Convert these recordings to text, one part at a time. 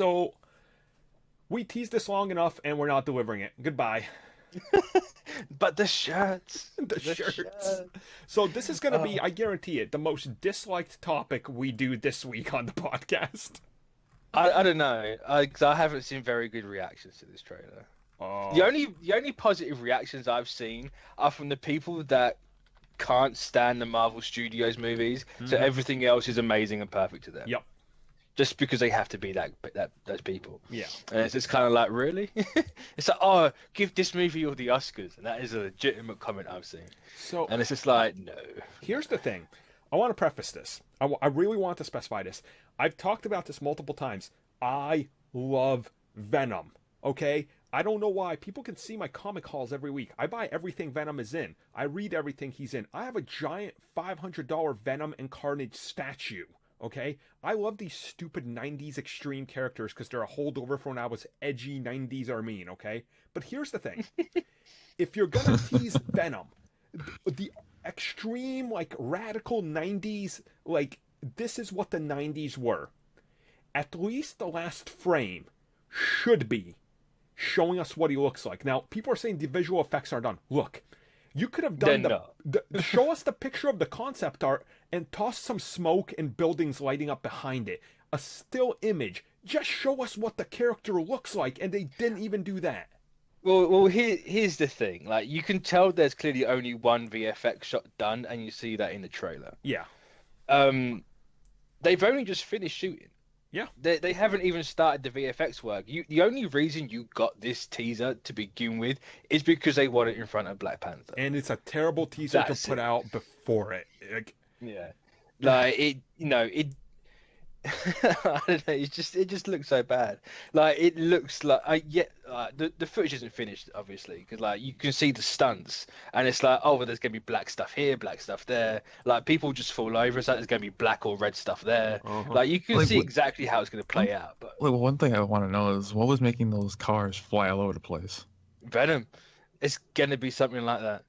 So we teased this long enough, and we're not delivering it. Goodbye. But the shirts, The the shirts. shirts. So this is going to be, Oh, I guarantee it, the most disliked topic we do this week on the podcast. I don't know, 'cause I haven't seen very good reactions to this trailer. The Oh, only the only positive reactions I've seen are from the people that can't stand the Marvel Studios movies, so hmm. everything else is amazing and perfect to them. Yep. Just because they have to be that those people. Yeah. And it's just kind of like, really? It's like, oh, give this movie all the Oscars, and that is a legitimate comment I've seen. So And it's just like, no. here's the thing. I want to preface this. I really want to specify this. I've talked about this multiple times. I love Venom. Okay? I don't know why. People can see my comic hauls every week. I buy everything Venom is in. I read everything he's in. I have a giant $500 Venom and Carnage statue. Okay? I love these stupid 90s extreme characters because they're a holdover from when I was edgy 90s Armin. Okay? But here's the thing. If you're gonna tease Venom, the extreme, like, radical 90s, like, this is what the 90s were. At least the last frame should be showing us what he looks like. Now, people are saying the visual effects are done. Look, you could have They're done not. show us the picture of the concept art and toss some smoke and buildings lighting up behind it. A still image. Just show us what the character looks like, and they didn't even do that. Well, here's the thing. Like, you can tell there's clearly only one VFX shot done, and you see that in the trailer. Yeah. Um, they've only just finished shooting. Yeah. They haven't even started the VFX work. The only reason you got this teaser to begin with is because they want it in front of Black Panther. And it's a terrible teaser That's to put it. out before it. Like, Yeah. Like, it I don't know. It just looks so bad. Like, it looks like the footage isn't finished, obviously, because like you can see the stunts, and it's like, oh, well, there's gonna be black stuff here, black stuff there. Like, people just fall over, so there's gonna be black or red stuff there. uh-huh. Like, you can Like, see exactly how it's gonna one, play out. But like, one thing I want to know is what was making those cars fly all over the place? Venom, it's gonna be something like that.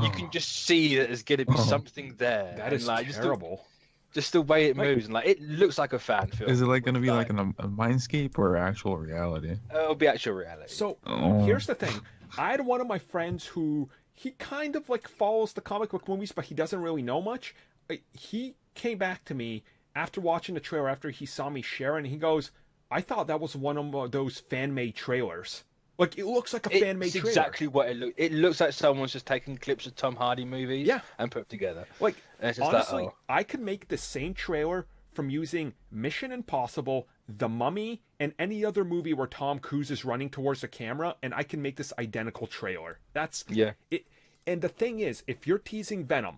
You can Oh, just see that there's gonna be oh. something there, That and is like terrible. just the way it Like, moves, and like it looks like a fan film. Is it like gonna Which, be like a mindscape or actual reality? it'll be actual reality. So Oh, here's the thing. I had one of my friends who he kind of like follows the comic book movies, but he doesn't really know much. He came back to me after watching the trailer, after he saw me share it, and he goes, I thought that was one of those fan made trailers. Like, it looks like a fan made It's trailer. exactly what it looks. It looks like someone's just taking clips of Tom Hardy movies Yeah. and put them together. Like, And it's just honestly, like, oh, I could make the same trailer from using Mission Impossible, The Mummy, and any other movie where Tom Cruise is running towards the camera, and I can make this identical trailer. That's yeah. it. And the thing is, if you're teasing Venom,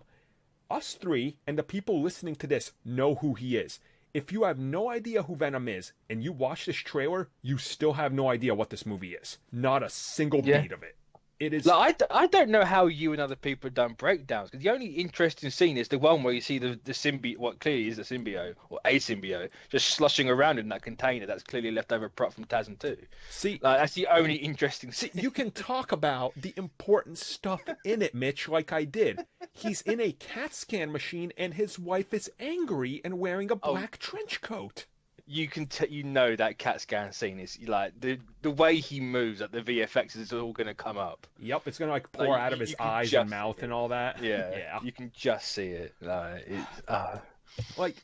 us three and the people listening to this know who he is. If you have no idea who Venom is and you watch this trailer, you still have no idea what this movie is. Not a single Yeah. beat of it. It is. Like, I don't know how you and other people have done breakdowns, because the only interesting scene is the one where you see the symbiote, what clearly is a symbiote or a symbiote, just sloshing around in that container that's clearly left over prop from TASM 2. See, Like, that's the only interesting See, scene. you can talk about the important stuff in it, Mitch, like I did. He's in a CAT scan machine, and his wife is angry and wearing a Oh, black trench coat. you can that CAT scan scene is like the way he moves, like the VFX is all gonna come up. Yep, it's gonna like pour Like, out of you his can eyes just and mouth see and it. all that. Yeah, Yeah. you can just see it. Like, it's Like,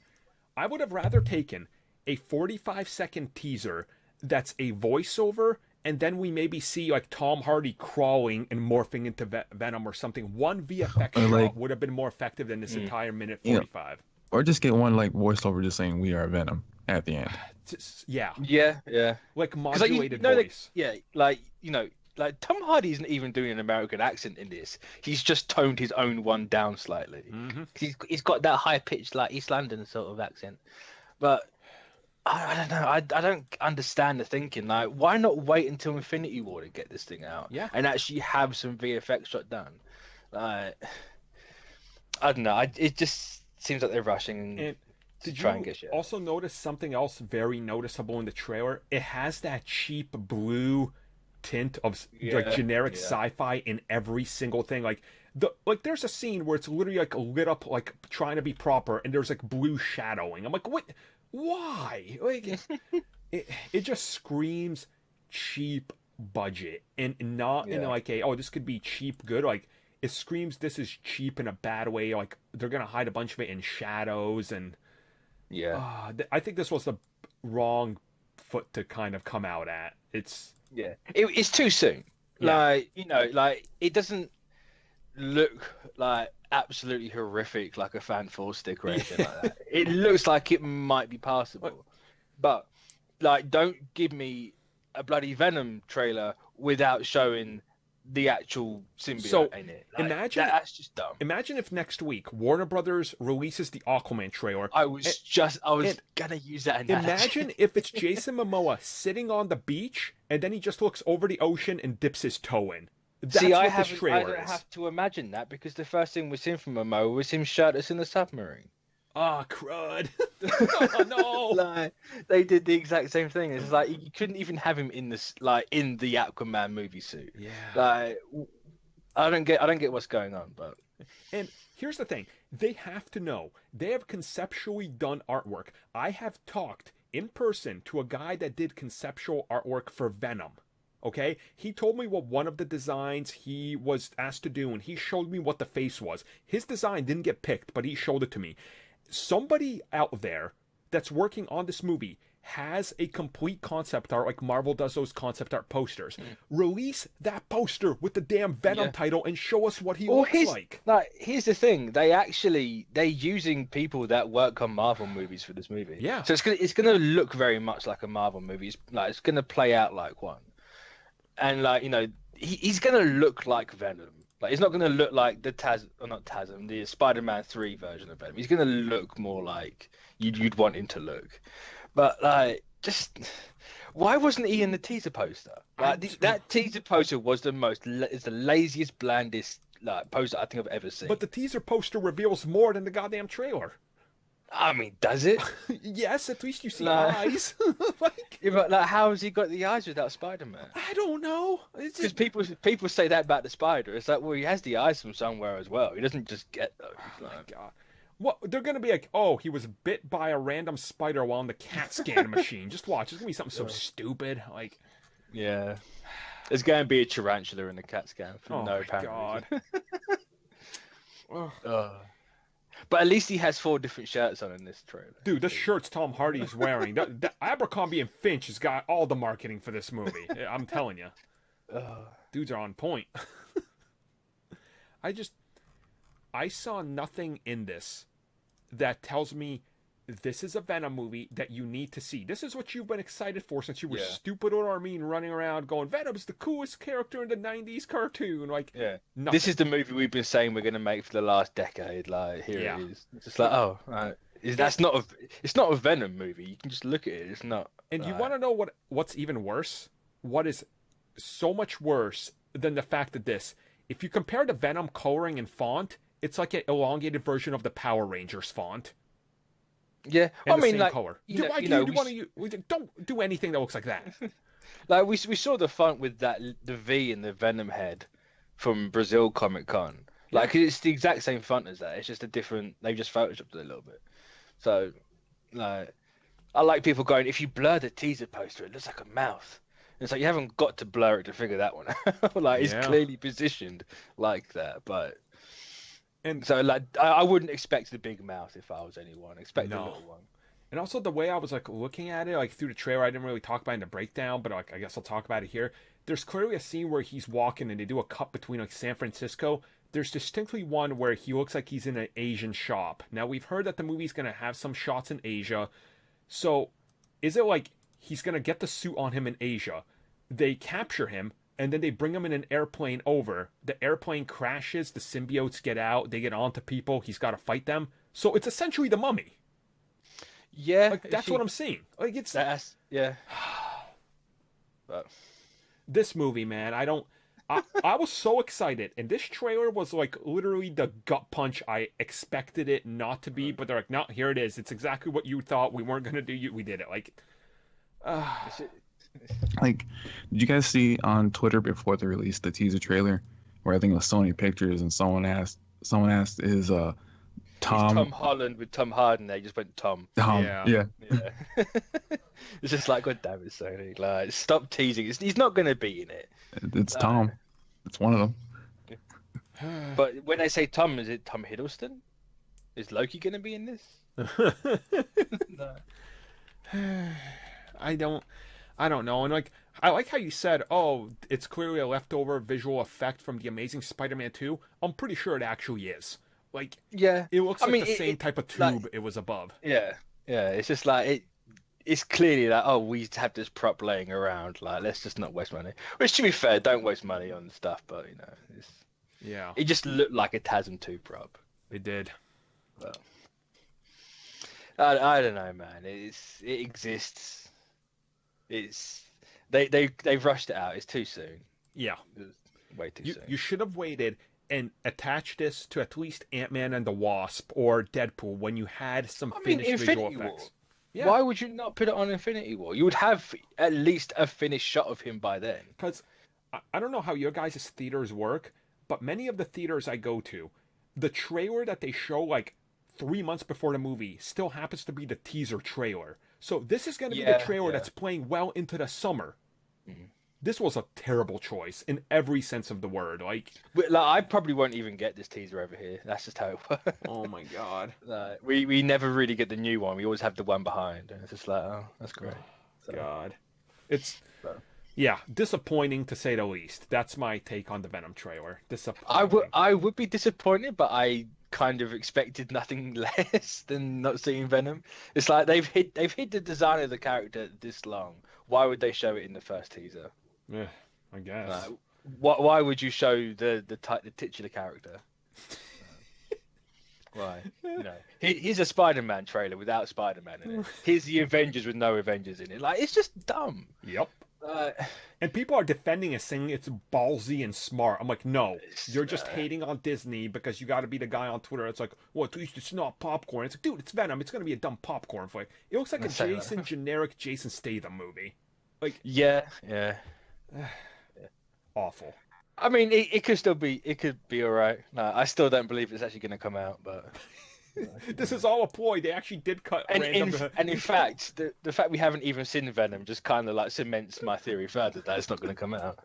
I would have rather taken a 45-second teaser that's a voiceover, and then we maybe see like Tom Hardy crawling and morphing into Venom or something. One VFX or shot like, would have been more effective than this Mm. entire minute you know, 45. or just get one like voiceover just saying we are Venom at the end. Yeah, yeah. like Because like, modulated that, voice. yeah, like Tom Hardy isn't even doing an American accent in this. He's just toned his own one down slightly. Hmm. He's got that high pitched like East London sort of accent, but I don't know. I don't understand the thinking. Like, why not wait until Infinity War to get this thing out? Yeah. And actually have some VFX shot done. Like, I don't know. It just seems like they're rushing And to did try you and get shit. also notice something else very noticeable in the trailer? It has that cheap blue tint of like Yeah, generic yeah. sci-fi in every single thing. Like there's a scene where it's literally like lit up like trying to be proper, and there's like blue shadowing. I'm like, what? Why? Like, it just screams cheap budget, and not in Yeah. like a, oh, this could be cheap good. Like, it screams this is cheap in a bad way. Like, they're gonna hide a bunch of it in shadows, and Yeah. I think this was the wrong foot to kind of come out at. It's Yeah. It's too soon. Yeah. Like, like it doesn't look like absolutely horrific like a fan full stick or anything like that. It looks like it might be passable. But like, don't give me a bloody Venom trailer without showing the actual symbiote So, in it. Like, imagine- that's just dumb. imagine if next week Warner Brothers releases the Aquaman trailer. I was and- gonna use that analogy. Imagine if it's Jason Momoa sitting on the beach, and then he just looks over the ocean and dips his toe in. That's See, what this I trailer don't is. have to imagine that because the first thing we seen from Momoa was him shirtless in the submarine. Ah, crud. Oh, no. Like, they did the exact same thing. It's like you couldn't even have him in this, like, in the Aquaman movie suit. Yeah. Like, I don't get what's going on, but And here's the thing. They have to know. They have conceptually done artwork. I have talked in person to a guy that did conceptual artwork for Venom. Okay? He told me what one of the designs he was asked to do, and he showed me what the face was. His design didn't get picked, but he showed it to me. Somebody out there that's working on this movie has a complete concept art, like Marvel does those concept art posters. Release that poster with the damn Venom Yeah. title and show us what he Well, looks like. here's the thing. They're using people that work on Marvel movies for this movie. Yeah. So it's gonna look very much like a Marvel movie. It's gonna play out like one. And like, he's gonna look like Venom. Like, he's not gonna look like the the Spider-Man 3 version of Venom. He's gonna look more like you'd want him to look. But like, just why wasn't he in the teaser poster? Like, that teaser poster was it's the laziest, blandest like poster I think I've ever seen. But the teaser poster reveals more than the goddamn trailer. I mean, does it? Yes, at least you see Nah. eyes. Like, Yeah, but like, how has he got the eyes without Spider-Man? I don't know. It's Because just, people say that about the spider. It's like, well, he has the eyes from somewhere as well. He doesn't just get those. Like, God. What they're gonna be like? Oh, he was bit by a random spider while in the CAT scan machine. Just watch. It's gonna be something so stupid. Like, yeah, there's going to be a tarantula in the CAT scan for oh no my apparent god. Ugh. reason. But at least he has 4 different shirts on in this trailer. Dude, this shirt's Tom Hardy is wearing. Abercrombie and Finch has got all the marketing for this movie. I'm telling you, dudes are on point. I saw nothing in this that tells me this is a Venom movie that you need to see. This is what you've been excited for since you were Yeah. stupid or Armin running around going, Venom's the coolest character in the 90s cartoon. Like, Yeah, nothing. this is the movie we've been saying we're going to make for the last decade. Like, here Yeah. it is. It's just like, oh, right. It's not a Venom movie. You can just look at it. It's not. And you Right. want to know what's even worse? What is so much worse than the fact that if you compare the Venom coloring and font, it's like an elongated version of the Power Rangers font. Yeah, And I the mean, same like, color. you know, Why you do know, you we want to? Don't do anything that looks like that. Like we saw the font with the V in the Venom head from Brazil Comic Con. Like, it's the exact same font as that. It's just a different. They've just photoshopped it a little bit. So, like, I like people going, if you blur the teaser poster, it looks like a mouth. And it's like, you haven't got to blur it to figure that one out. Like, it's Yeah. clearly positioned like that. But And so, like, I wouldn't expect the big mouth if I was anyone. Expect the No. little one. And also the way I was like looking at it, like through the trailer, I didn't really talk about it in the breakdown, but like I guess I'll talk about it here. There's clearly a scene where he's walking and they do a cut between like San Francisco. There's distinctly one where he looks like he's in an Asian shop. Now we've heard that the movie's gonna have some shots in Asia. So is it like he's gonna get the suit on him in Asia? They capture him and then they bring him in an airplane over. The airplane crashes, the symbiotes get out, they get onto people, he's gotta fight them. So it's essentially the Mummy. Yeah, Like that's what I'm seeing. Like it's That's yeah. But this movie, man. I was so excited, and this trailer was like literally the gut punch I expected it not to be. But they're like, no, here it is. It's exactly what you thought we weren't gonna do. We did it. Like, Like, did you guys see on Twitter before they released the teaser trailer, where I think it was Sony Pictures, and someone asked, is Tom Holland with Tom Harden. They just went Tom. Tom, Yeah. yeah. Yeah. It's just like, God damn it, Sony! Like, stop teasing. He's not going to be in it. It's Tom. It's one of them. But when they say Tom, is it Tom Hiddleston? Is Loki going to be in this? No. I don't know. And like, I like how you said, oh, it's clearly a leftover visual effect from the Amazing Spider-Man 2. I'm pretty sure it actually is. Like, Yeah, it looks like the same it, type of tube like, it was above. yeah. It's just like it's clearly like, oh, we have this prop laying around. Like, let's just not waste money. Which, to be fair, don't waste money on stuff. But Yeah, it just looked like a TASM 2 prop. it did. Well, I don't know, man. It exists. They've rushed it out. It's too soon. Yeah, It's way too soon. you should have waited and attached this to at least Ant-Man and the Wasp or Deadpool when you had some finished visual Infinity War. effects. Yeah. Why would you not put it on Infinity War? You would have at least a finished shot of him by then. Because I don't know how your guys' theaters work, but many of the theaters I go to, the trailer that they show like 3 months before the movie still happens to be the teaser trailer. So this is going to be the trailer that's playing well into the summer. Mm-hmm. This was a terrible choice in every sense of the word. Like, I probably won't even get this teaser over here. That's just how it works. Oh my god. We never really get the new one. We always have the one behind, and it's just like, oh, that's great. So, God, yeah, disappointing to say the least. That's my take on the Venom trailer. Disappointing. I would be disappointed, but I kind of expected nothing less than not seeing Venom. It's like they've hid the design of the character this long. Why would they show it in the first teaser? Yeah, I guess. Why would you show the titular character? Why? Here's a Spider-Man trailer without Spider-Man in it. Here's the Avengers with no Avengers in it. Like, it's just dumb. Yep. And people are defending it, saying it's ballsy and smart. I'm like, no, you're just hating on Disney because you got to be the guy on Twitter. It's like, well, at least it's not popcorn. It's like, dude, it's Venom. It's gonna be a dumb popcorn flick. It looks like a generic Jason Statham movie. Like, yeah. Awful. I mean, it could still be. It could be all right. No, I still don't believe it's actually going to come out, but. This is all a ploy. They actually did cut random. And in fact, the fact we haven't even seen Venom just kind of like cements my theory further that it's not going to come out.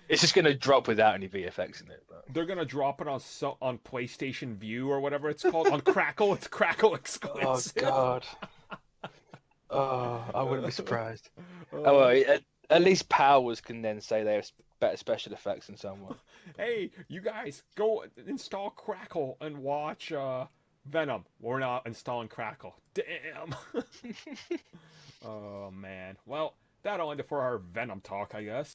It's just going to drop without any VFX in it. But... They're going to drop it on PlayStation View or whatever it's called on Crackle. It's Crackle exclusive. Oh God. Oh, I wouldn't be surprised. Oh, well, at least Powers can then say they have better special effects than someone. Hey, you guys, go install Crackle and watch Venom. We're not installing Crackle. Damn. Oh, man. Well, that'll end it for our Venom talk, I guess.